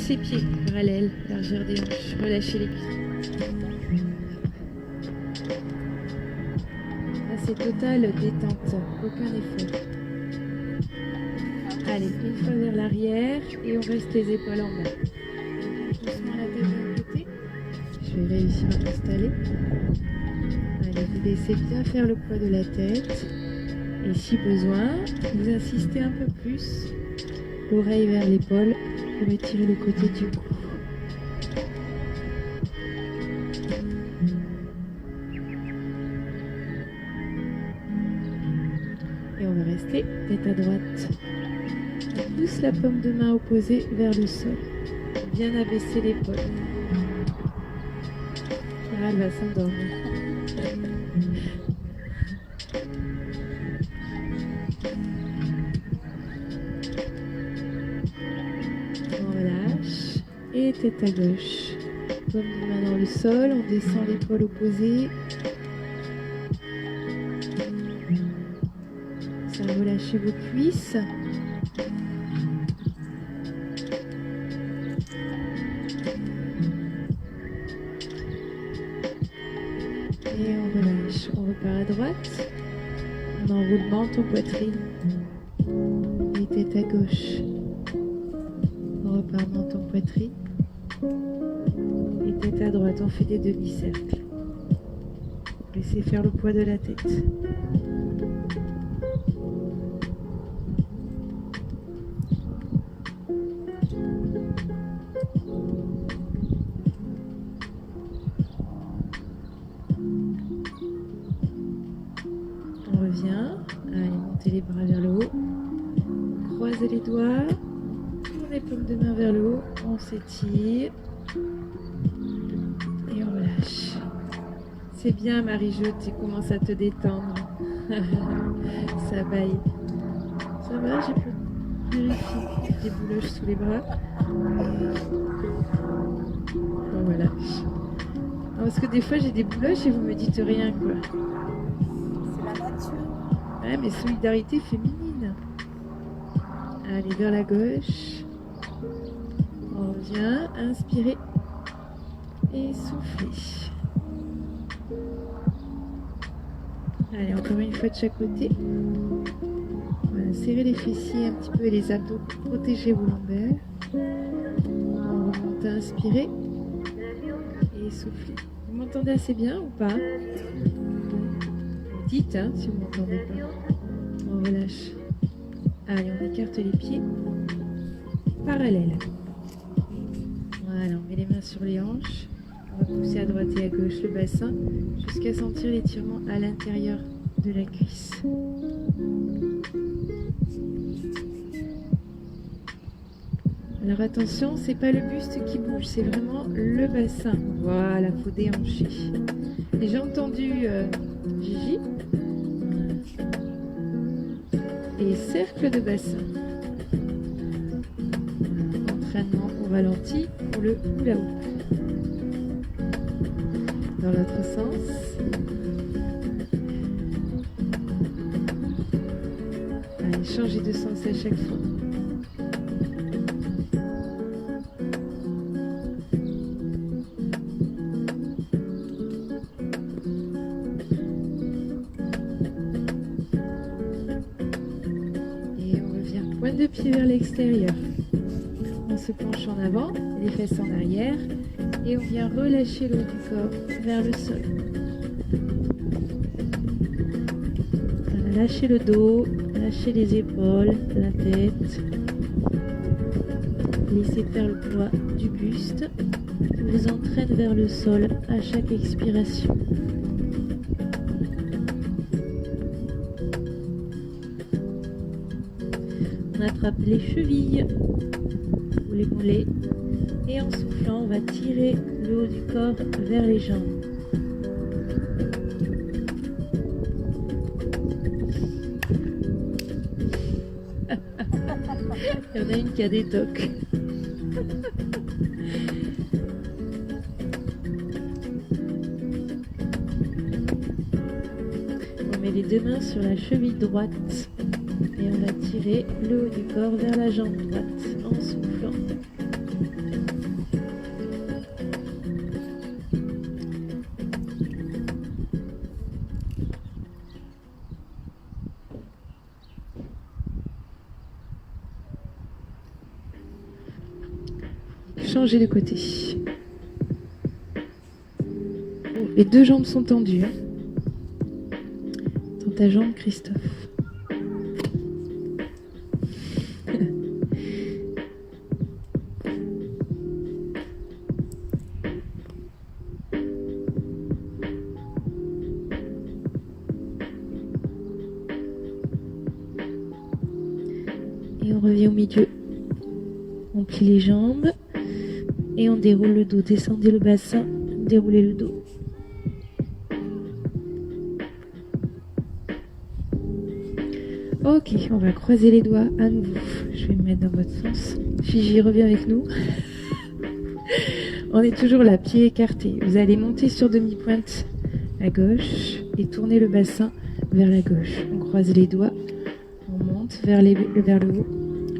ses pieds parallèles, largeur des hanches, relâchez les cuisses. Là, c'est total détente, aucun effort. Allez, une fois vers l'arrière et on reste les épaules en bas. Doucement la tête d'un côté. Je vais réussir à m'installer. Allez, vous laissez bien faire le poids de la tête. Et si besoin, vous insistez un peu plus. L'oreille vers l'épaule pour étirer le côté du cou. Et on va rester tête à droite. On pousse la paume de main opposée vers le sol. Bien abaisser l'épaule. Là, elle va s'endormir. On relâche. Et tête à gauche. Paume de main dans le sol. On descend l'épaule opposée. Ça va relâcher vos cuisses. Et on relâche. On repart à droite. On enroule menton, poitrine. Et tête à gauche. On repart menton, poitrine. Et tête à droite. On fait des demi-cercles. Laissez faire le poids de la tête. On revient. Allez, montez les bras vers le haut. Croisez les doigts. Tournez paume de main vers le haut. On s'étire. Et on relâche. C'est bien, Marie-Jo, tu commences à te détendre. Ça baille. Ça va, j'ai plus des bouloches sous les bras. On relâche. Non, parce que des fois, j'ai des bouloches et vous me dites rien, quoi. Ouais, mais solidarité féminine. Allez, vers la gauche. On revient. Inspirez. Et soufflez. Allez, encore une fois de chaque côté. Voilà, serrez les fessiers un petit peu et les abdos pour protéger vos lombaires. On remonte à inspirer. Et soufflez. Vous m'entendez assez bien ou pas? Dites hein, si vous ne m'entendez pas. On relâche. Allez, on écarte les pieds. Parallèles. Voilà, on met les mains sur les hanches. On va pousser à droite et à gauche le bassin jusqu'à sentir l'étirement à l'intérieur de la cuisse. Alors attention, c'est pas le buste qui bouge, c'est vraiment le bassin. Voilà, faut déhancher. Et j'ai entendu Gigi. Et cercle de bassin. Entraînement au ralenti pour le hula hoop. Dans l'autre sens. Allez, changez de sens à chaque fois. Pointe de pied vers l'extérieur. On se penche en avant, les fesses en arrière et on vient relâcher le haut du corps vers le sol. Lâchez le dos, lâchez les épaules, la tête. Laissez faire le poids du buste qui vous entraîne vers le sol à chaque expiration. On attrape les chevilles ou les mollets et en soufflant, on va tirer le haut du corps vers les jambes. Il y en a une qui a des tocs. On met les deux mains sur la cheville droite. Et on va tirer le haut du corps vers la jambe droite en soufflant. changez de côté. Les deux jambes sont tendues. Dans ta jambe, Christophe. Et on revient au milieu. On plie les jambes et on déroule le dos. Descendez le bassin, déroulez le dos. Ok, on va croiser les doigts à nouveau. Je vais me mettre dans votre sens. Gigi, reviens avec nous. On est toujours là, pied écarté. Vous allez monter sur demi-pointe à gauche et tourner le bassin vers la gauche. On croise les doigts, on monte vers le haut.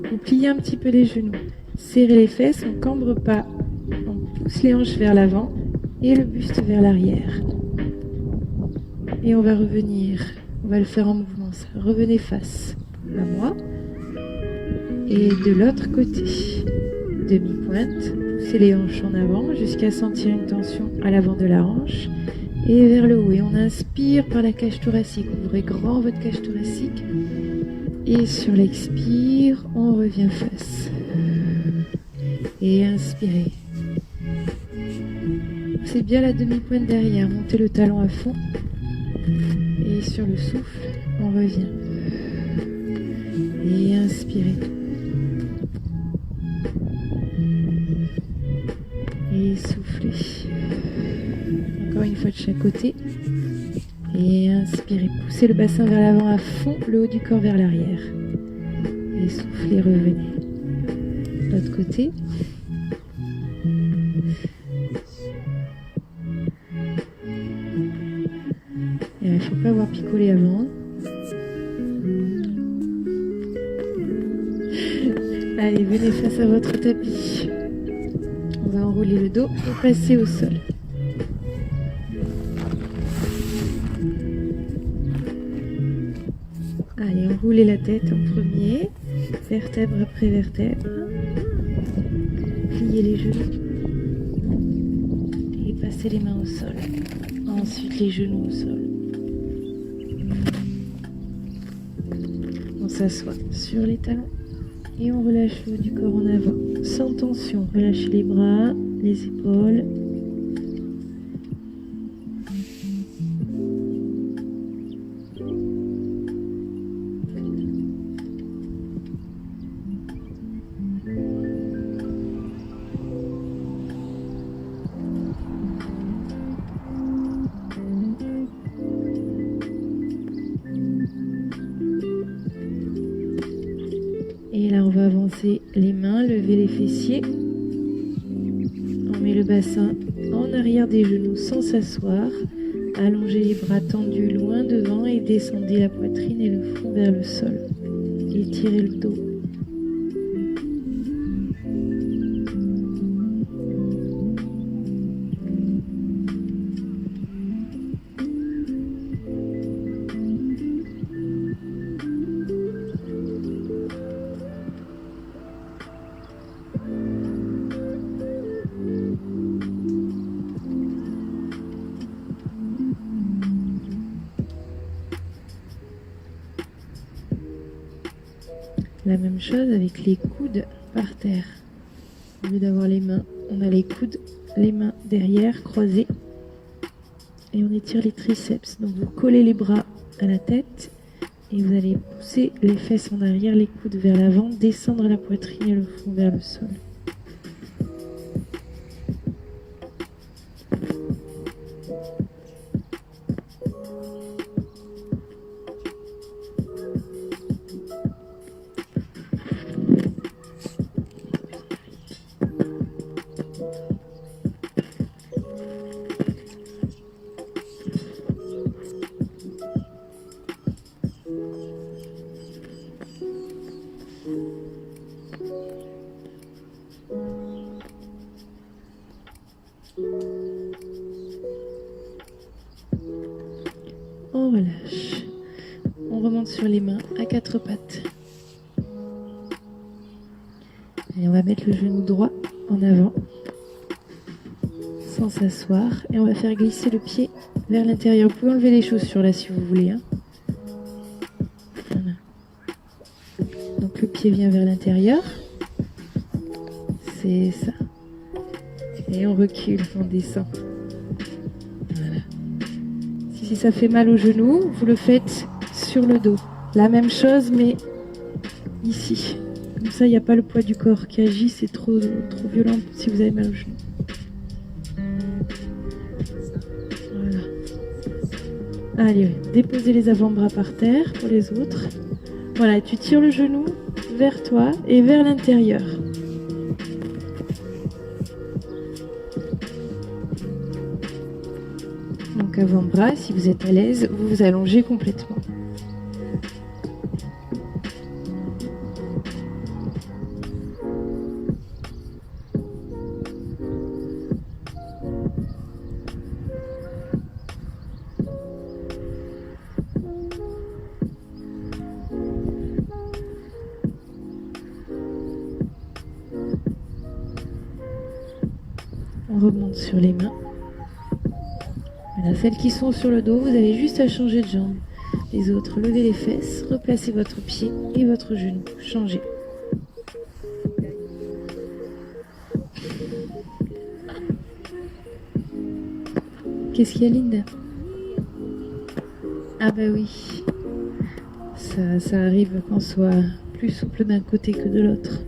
Vous pliez un petit peu les genoux. Serrez les fesses, on ne cambre pas. On pousse les hanches vers l'avant et le buste vers l'arrière. Et on va revenir. On va le faire en mouvement. Ça. Revenez face à moi. Et de l'autre côté. Demi-pointe. Poussez les hanches en avant jusqu'à sentir une tension à l'avant de la hanche. Et vers le haut. Et on inspire par la cage thoracique. Ouvrez grand votre cage thoracique. Et sur l'expire, on revient face. Et inspirez. C'est bien la demi-pointe derrière. Montez le talon à fond. Et sur le souffle, on revient. Et inspirez. Et soufflez. Encore une fois de chaque côté. Et inspirez. Poussez le bassin vers l'avant à fond, le haut du corps vers l'arrière. Et soufflez, revenez. De l'autre côté. Il ne faut pas avoir picolé avant. Allez, venez face à votre tapis. On va enrouler le dos et passer au sol. Allez, enroulez la tête en premier, vertèbre après vertèbre. Pliez les genoux et passez les mains au sol. Ensuite, les genoux au sol. On s'assoit sur les talons et on relâche le haut du corps en avant. Sans tension, relâchez les bras, les épaules. Et là, on va avancer les mains, lever les fessiers. On met le bassin en arrière des genoux sans s'asseoir. Allongez les bras tendus loin devant et descendez la poitrine et le front vers le sol. Étirez le dos. La même chose avec les coudes par terre. Au lieu d'avoir les mains, on a les coudes, les mains derrière, croisées. Et on étire les triceps. Donc vous collez les bras à la tête et vous allez pousser les fesses en arrière, les coudes vers l'avant, descendre la poitrine et le front vers le sol. On relâche. On remonte sur les mains à quatre pattes. Et on va mettre le genou droit en avant, sans s'asseoir. Et on va faire glisser le pied vers l'intérieur. Vous pouvez enlever les chaussures là si vous voulez. Hein. Voilà. Donc le pied vient vers l'intérieur. C'est ça. Et on recule, on descend. Voilà. Si ça fait mal au genou, vous le faites sur le dos. La même chose, mais ici. Comme ça, il n'y a pas le poids du corps qui agit, c'est trop violent si vous avez mal au genou. Voilà. Allez, déposez les avant-bras par terre pour les autres. Voilà, tu tires le genou vers toi et vers l'intérieur. Donc avant-bras, si vous êtes à l'aise, vous vous allongez complètement. On remonte sur les mains. Voilà, celles qui sont sur le dos, vous avez juste à changer de jambe. Les autres, levez les fesses, replacez votre pied et votre genou. Changez. Qu'est-ce qu'il y a, Linda? Ah bah oui. Ça arrive qu'on soit plus souple d'un côté que de l'autre.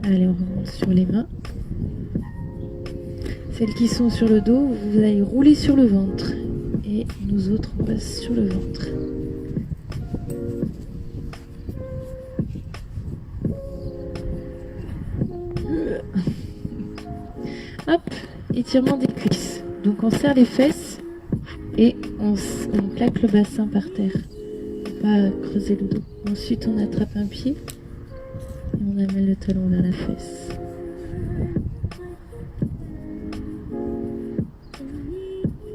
Allez, on remonte sur les mains. Celles qui sont sur le dos, vous allez rouler sur le ventre. Et nous autres, on passe sur le ventre. Hop, étirement des cuisses. Donc on serre les fesses et on plaque le bassin par terre. Pour pas creuser le dos. Ensuite, on attrape un pied. On amène le talon vers la fesse.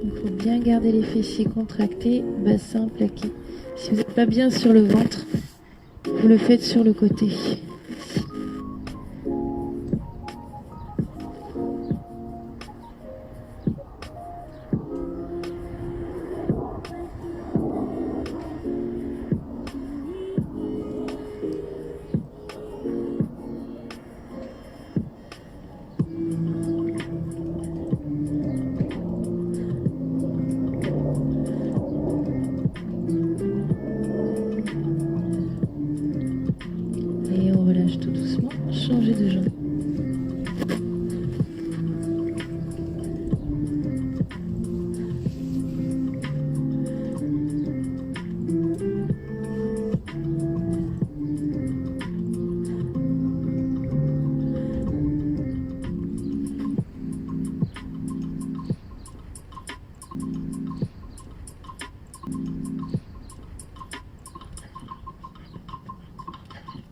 Il faut bien garder les fessiers contractés, bassin plaqué. Si vous n'êtes pas bien sur le ventre, vous le faites sur le côté. Tout doucement, changer de jambe.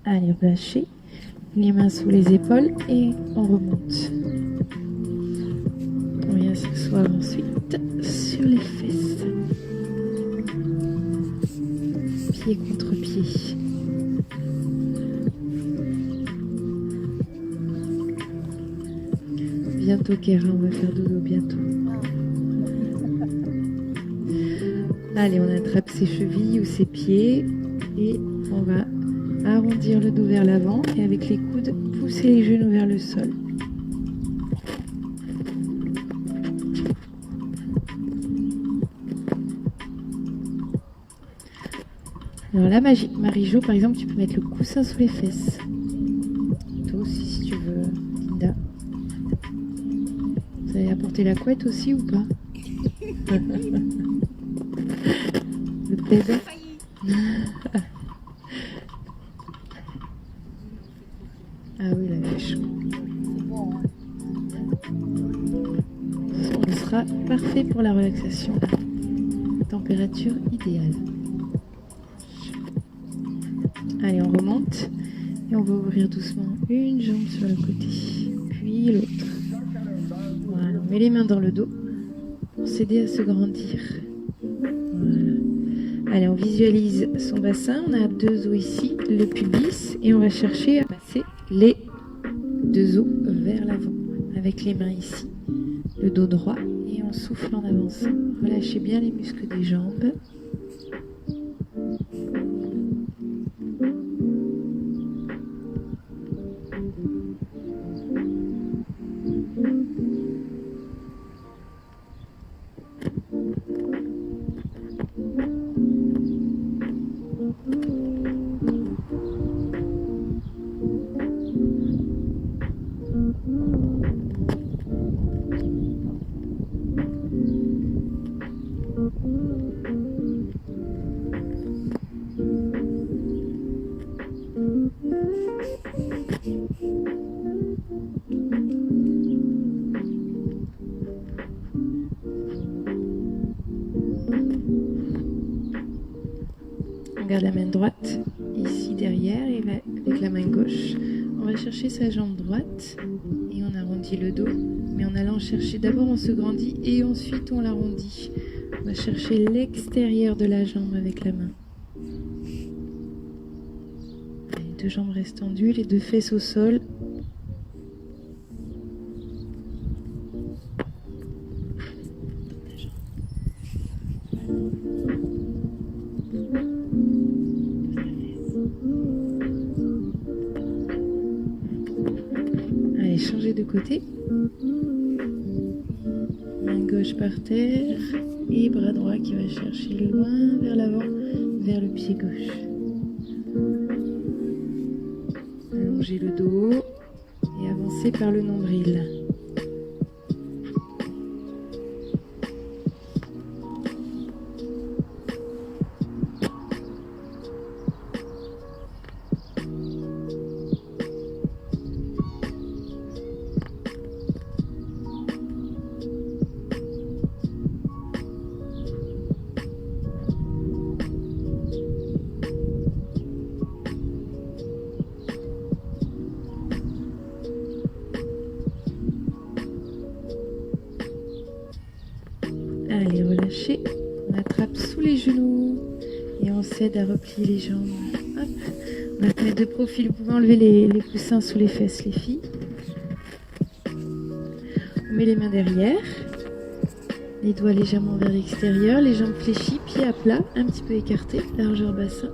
Allez, relâchez. Les mains sous les épaules et on remonte. On vient s'asseoir ensuite sur les fesses. Pied contre pied. Bientôt, Kéra, on va faire dodo bientôt. Allez, on attrape ses chevilles ou ses pieds et on va arrondir le dos vers l'avant et avec les coudes, pousser les genoux vers le sol. Alors là, Marie-Jo, par exemple, tu peux mettre le coussin sous les fesses. Toi aussi, si tu veux, Linda. Vous allez apporter la couette aussi ou pas? Le plaid. Ah oui, là, il fait chaud. On sera parfait pour la relaxation. Température idéale. Allez, on remonte. Et on va ouvrir doucement une jambe sur le côté, puis l'autre. Voilà, on met les mains dans le dos pour s'aider à se grandir. Voilà. Allez, on visualise son bassin. On a 2 os ici, le pubis, et on va chercher à passer les 2 os vers l'avant. Avec les mains ici, le dos droit, et on souffle en avançant. Relâchez bien les muscles des jambes. On garde la main droite ici derrière et avec la main gauche, on va chercher sa jambe droite et on arrondit le dos. Mais en allant chercher, d'abord on se grandit et ensuite on l'arrondit. On va chercher l'extérieur de la jambe avec la main. Les 2 jambes restent tendues, les 2 fesses au sol. Allez, changer de côté. Main gauche par terre et bras droit qui va chercher loin vers l'avant, vers le pied gauche. Allongez le dos et avancez par le nombril. Allez, relâchez. On attrape sous les genoux et on s'aide à replier les jambes. Hop. On va se mettre de profil. Vous pouvez enlever les coussins sous les fesses, les filles. On met les mains derrière. Les doigts légèrement vers l'extérieur. Les jambes fléchies, pieds à plat, un petit peu écartés, largeur bassin.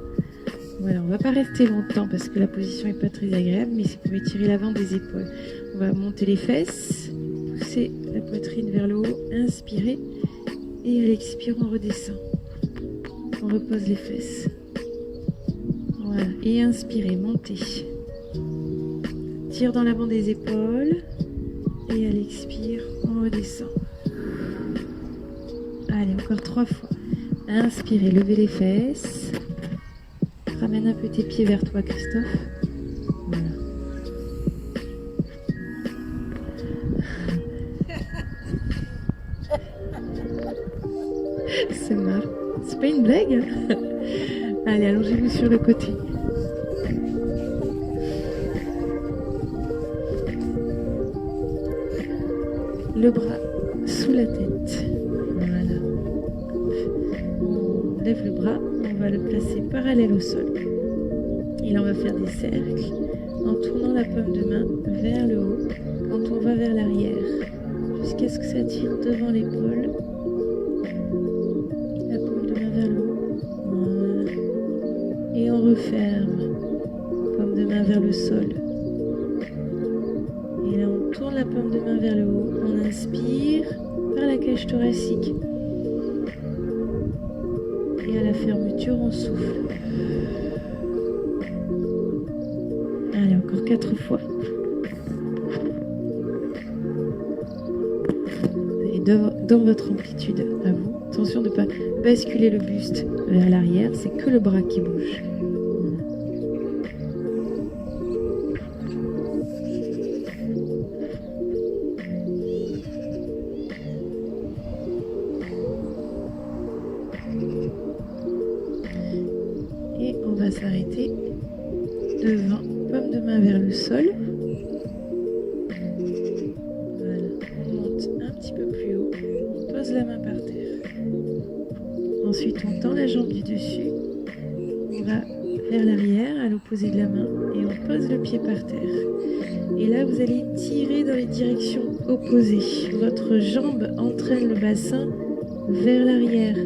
Voilà, on ne va pas rester longtemps parce que la position n'est pas très agréable, mais c'est pour étirer l'avant des épaules. On va monter les fesses, pousser la poitrine vers le haut, inspirer. Et à l'expire, on redescend. On repose les fesses. Voilà. Et inspirez, montez. Tire dans l'avant des épaules. Et à l'expire, on redescend. Allez, encore 3 fois. Inspirez, levez les fesses. Ramène un peu tes pieds vers toi, Christophe. Voilà. C'est marrant. C'est pas une blague. Allez, allongez-vous sur le côté. Le bras sous la tête. Voilà. On lève le bras, on va le placer parallèle au sol. Et là, on va faire des cercles en tournant la paume de main vers le haut quand on va vers l'arrière, jusqu'à ce que ça tire devant l'épaule. La paume de main vers le haut. Voilà. Et on referme. Paume de main vers le sol. Et là, on tourne la paume de main vers le haut. On inspire par la cage thoracique. Et à la fermeture, on souffle. Allez, encore 4 fois. Et dans votre amplitude, à vous. Attention de ne pas basculer le buste vers l'arrière, c'est que le bras qui bouge. Et on va s'arrêter devant paume de main vers le sol. Voilà, on monte un petit peu plus haut, on pose la main par terre. Ensuite, on tend la jambe du dessus, on va vers l'arrière à l'opposé de la main et on pose le pied par terre. Et là, vous allez tirer dans les directions opposées. Votre jambe entraîne le bassin vers l'arrière.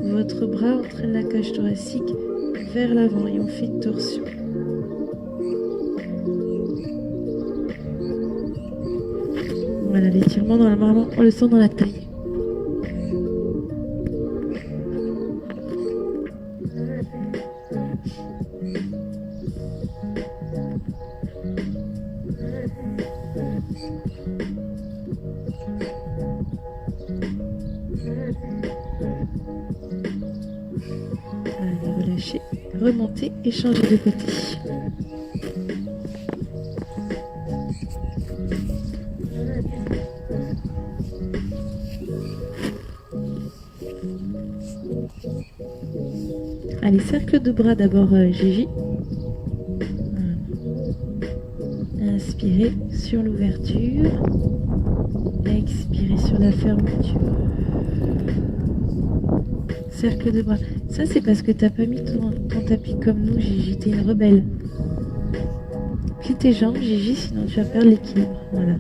Votre bras entraîne la cage thoracique vers l'avant et on fait une torsion. Voilà, l'étirement, normalement, on le sent dans la taille. Allez, relâchez, remontez et changez de côté. Allez, cercle de bras d'abord, Gigi. Inspirez sur l'ouverture. Expirez sur la fermeture. Cercle de bras. Ça, c'est parce que tu n'as pas mis ton tapis comme nous, Gigi. T'es une rebelle. Plie tes jambes, Gigi, sinon tu vas perdre l'équilibre. Voilà.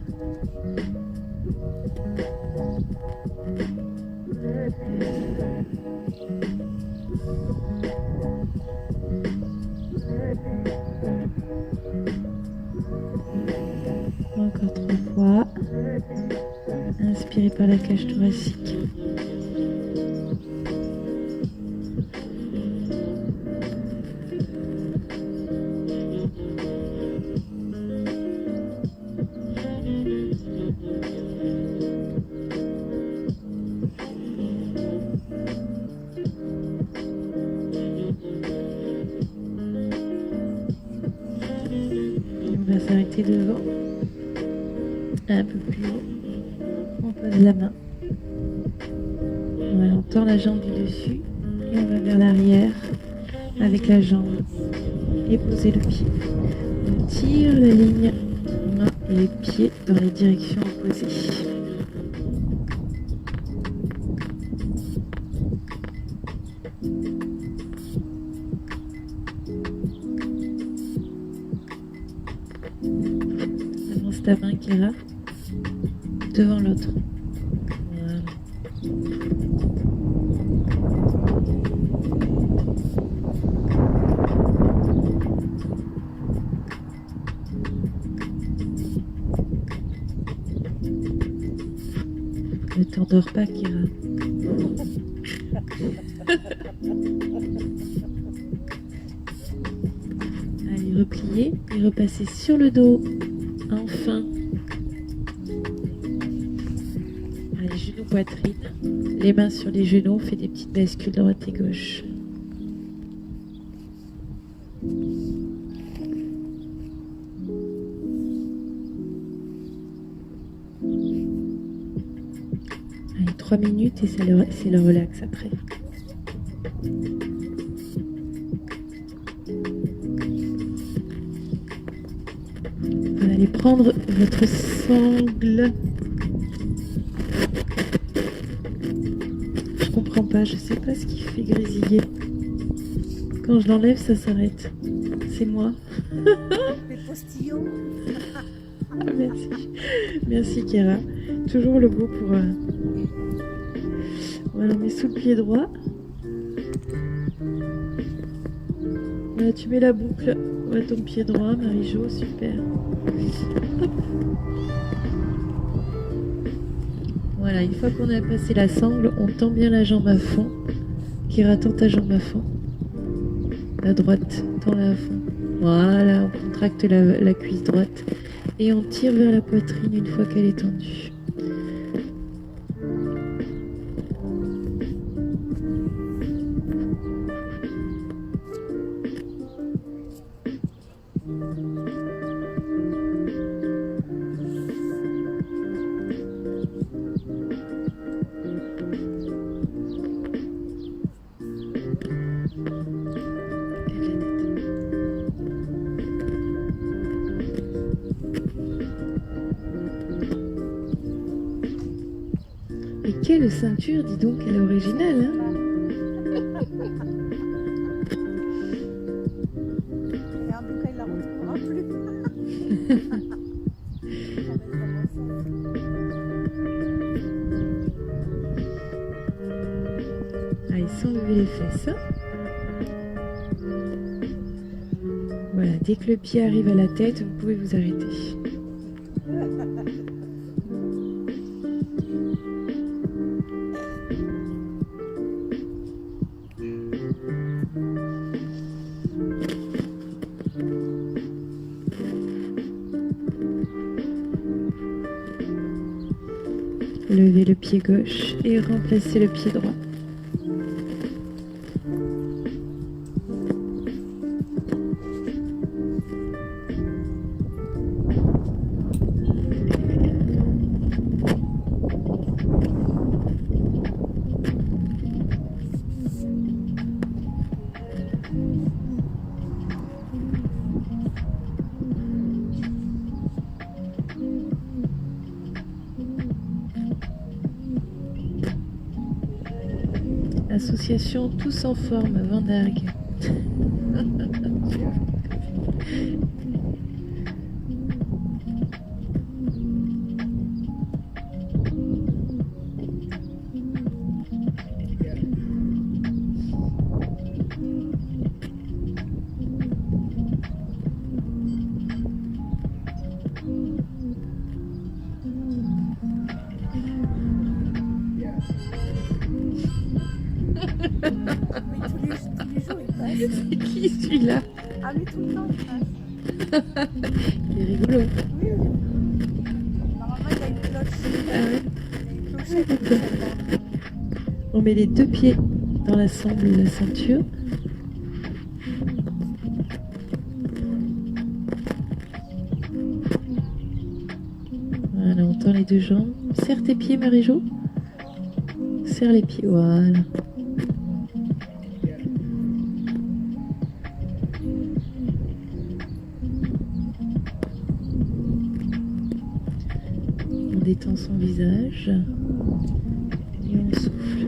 Encore 3 fois. Inspirez par la cage thoracique. On va s'arrêter devant. Un peu plus haut. On pose la main. Voilà, on tend la jambe du dessus et on va vers l'arrière avec la jambe et poser le pied. On tire la ligne main et les pieds dans les directions opposées. Avance ta main, Kira, devant l'autre. Voilà. Ne t'endors pas, Kira. Allez, repliez et repassez sur le dos. Enfin. Allez, genoux, poitrine. Les mains sur les genoux. On fait des petites bascules droite et gauche. Allez, 3 minutes et c'est le relax après. Vous allez prendre votre sangle. Je comprends pas, je sais pas ce qui fait grésiller. Quand je l'enlève, ça s'arrête. C'est moi. Les postillons. Ah, merci. Merci, Kira. Toujours le beau pour... Voilà, on met sous le pied droit. Voilà, tu mets la boucle à ton pied droit, Marie-Jo, super. Hop. Voilà, une fois qu'on a passé la sangle, on tend bien la jambe à fond. Kira, tend ta jambe à fond. La droite, tend-la à fond. Voilà, on contracte la cuisse droite. Et on tire vers la poitrine une fois qu'elle est tendue. de ceinture, dis donc, elle est originale. Hein. Et en tout cas, il la retrouvera plus. Allez, sans lever les fesses. Hein. Voilà, dès que le pied arrive à la tête, vous pouvez vous arrêter. Levez le pied gauche et remplacez le pied droit. Association Tous en Forme, Vendargue. Mais tous les jours, il passe. C'est qui celui-là? Ah, mais tout le temps, il passe. Il est rigolo. Oui, oui. Normalement, il a une cloche. Ah ouais. Il a une clochette. On met les deux pieds dans la sangle de la ceinture. Voilà, on tend les deux jambes. Serre tes pieds, Marie-Jo. Serre les pieds, voilà. On détend son visage et on souffle.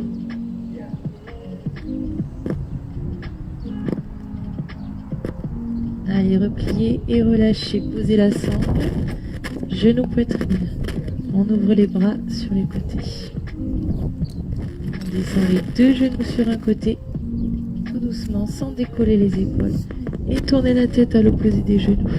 Allez, repliez et relâchez. Posez la sangle. Genou, poitrine. On ouvre les bras sur les côtés. On descend les deux genoux sur un côté, tout doucement, sans décoller les épaules. Et tournez la tête à l'opposé des genoux.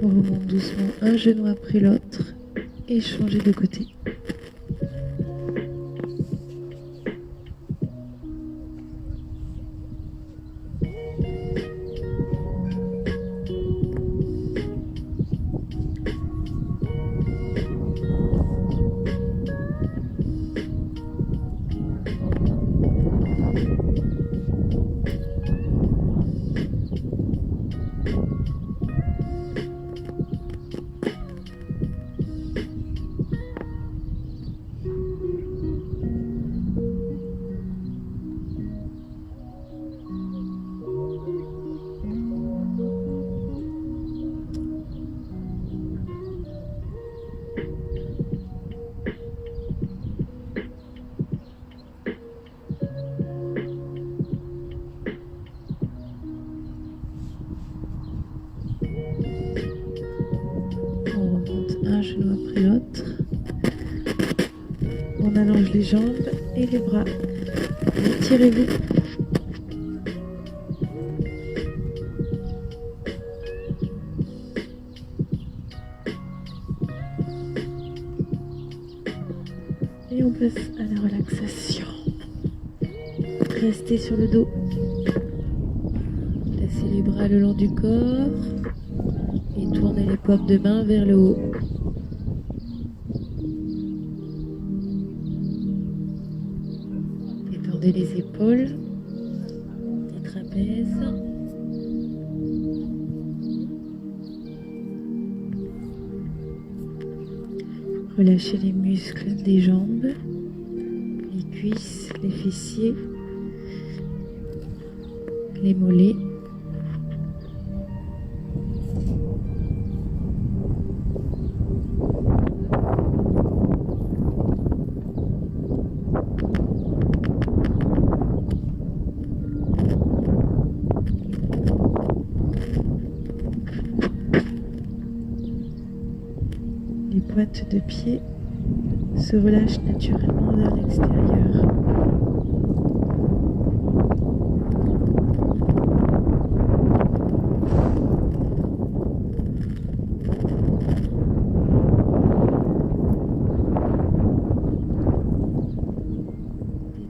On remonte doucement un genou après l'autre et changez de côté. Un genou après l'autre. On allonge les jambes et les bras. Étirez-vous. Et on passe à la relaxation. Restez sur le dos. Placez les bras le long du corps. Ouvrez les paumes de main vers le haut. Détendez les épaules, les trapèzes. Relâchez les muscles des jambes, les cuisses, les fessiers, les mollets. Les pointes de pied se relâchent naturellement vers l'extérieur.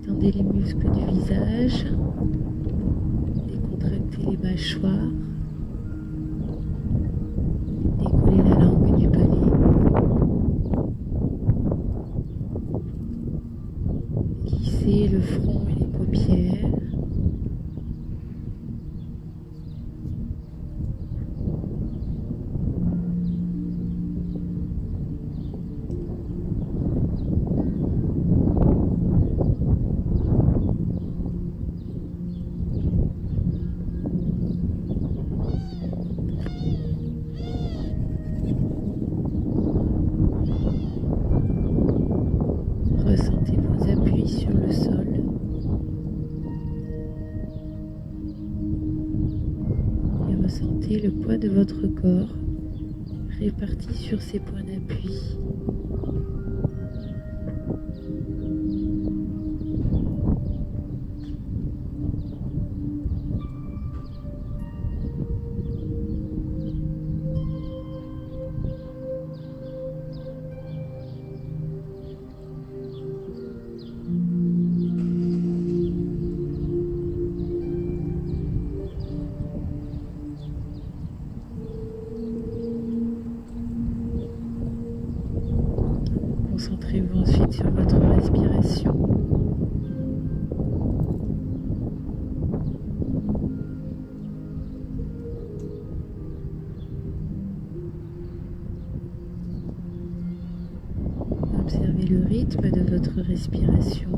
Détendez les muscles du visage, décontractez les mâchoires, décollez la langue du palais. Lissez le front et les paupières. Ressentez vos appuis sur le sol. Et ressentez le poids de votre corps réparti sur ces points d'appui. Concentrez-vous ensuite sur votre respiration. Observez le rythme de votre respiration.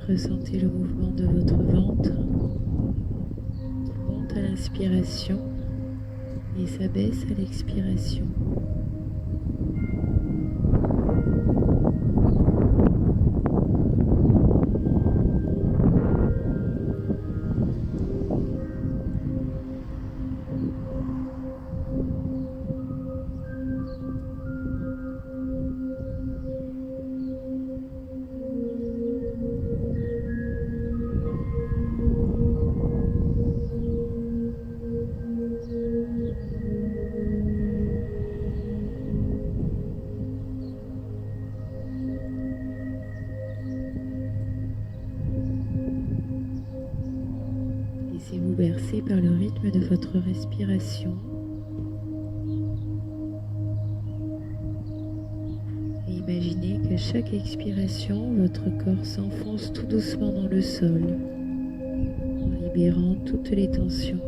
Ressentez le mouvement de votre ventre qui monte à l'inspiration et s'abaisse à l'expiration. Laissez-vous bercer par le rythme de votre respiration. Et imaginez qu'à chaque expiration, votre corps s'enfonce tout doucement dans le sol, en libérant toutes les tensions.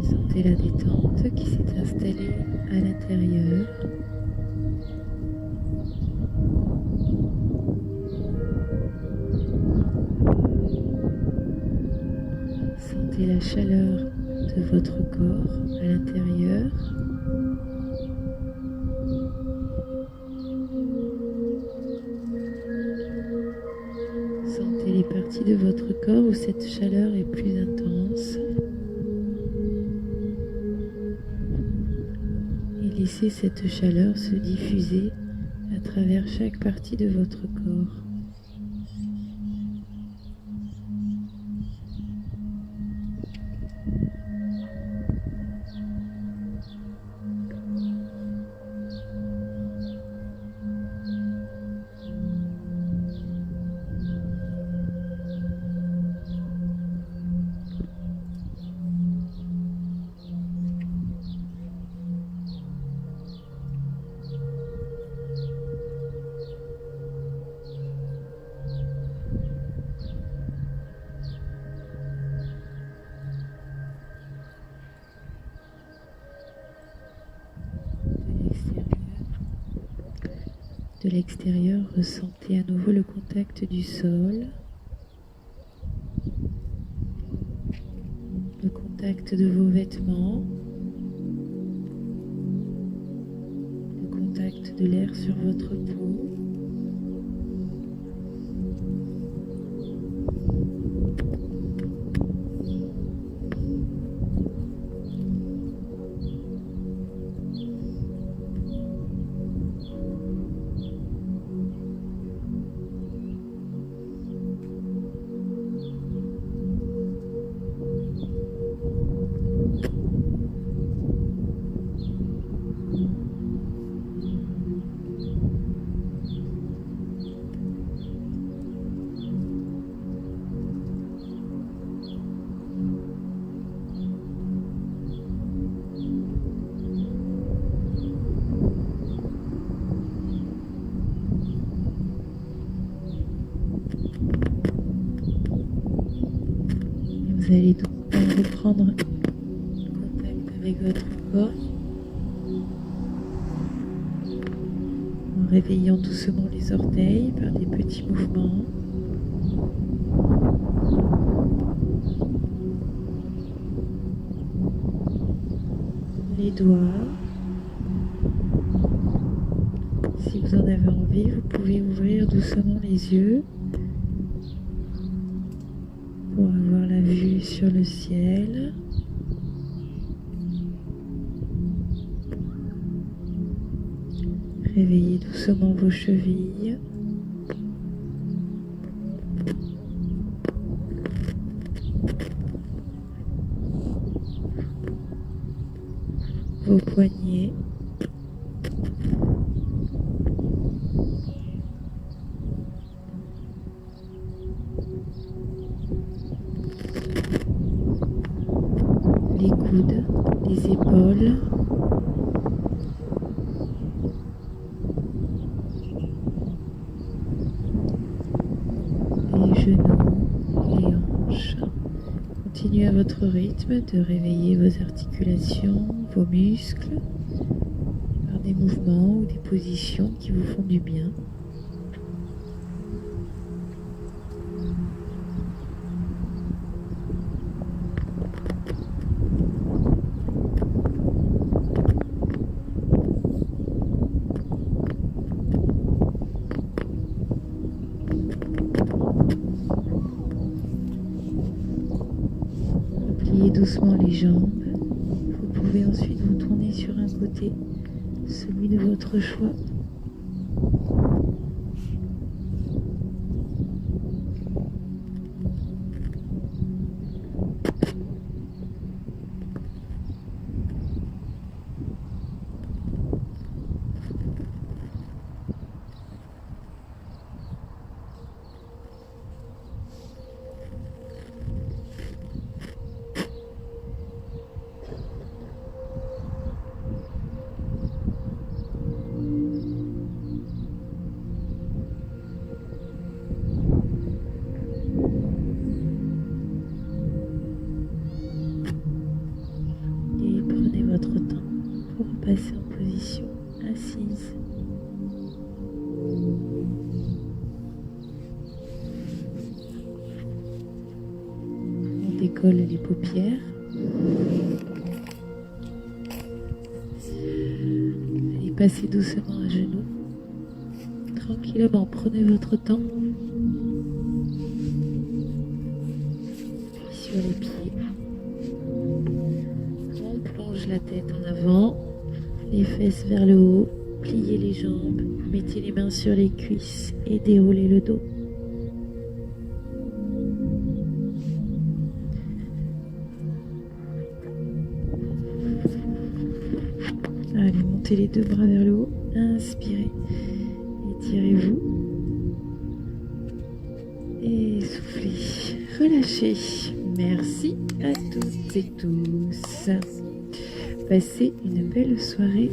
Sentez la détente qui s'est installée à l'intérieur. Sentez la chaleur de votre corps à l'intérieur. Sentez les parties de votre corps où cette chaleur est plus intense. Et laissez cette chaleur se diffuser à travers chaque partie de votre corps. De l'extérieur, ressentez à nouveau le contact du sol, le contact de vos vêtements, le contact de l'air sur votre peau. Vous allez donc reprendre contact avec votre corps en réveillant doucement les orteils par des petits mouvements. Les doigts. Si vous en avez envie, vous pouvez ouvrir doucement les yeux pour avoir la vue sur le ciel. Réveillez doucement vos chevilles. Vos poignets. Les coudes, les épaules. Les genoux, les hanches. Continuez à votre rythme de réveiller vos articulations, vos muscles, par des mouvements ou des positions qui vous font du bien. Pliez doucement les jambes. Vous pouvez ensuite vous tourner sur un côté, celui de votre choix. Passer en position assise. On décolle les paupières. Allez passer doucement à genoux. Tranquillement, prenez votre temps. tête en avant, les fesses vers le haut, pliez les jambes, mettez les mains sur les cuisses et déroulez le dos. Allez, montez les deux bras vers le haut, inspirez, étirez-vous et soufflez, relâchez. Merci à toutes et tous. Passez une belle soirée.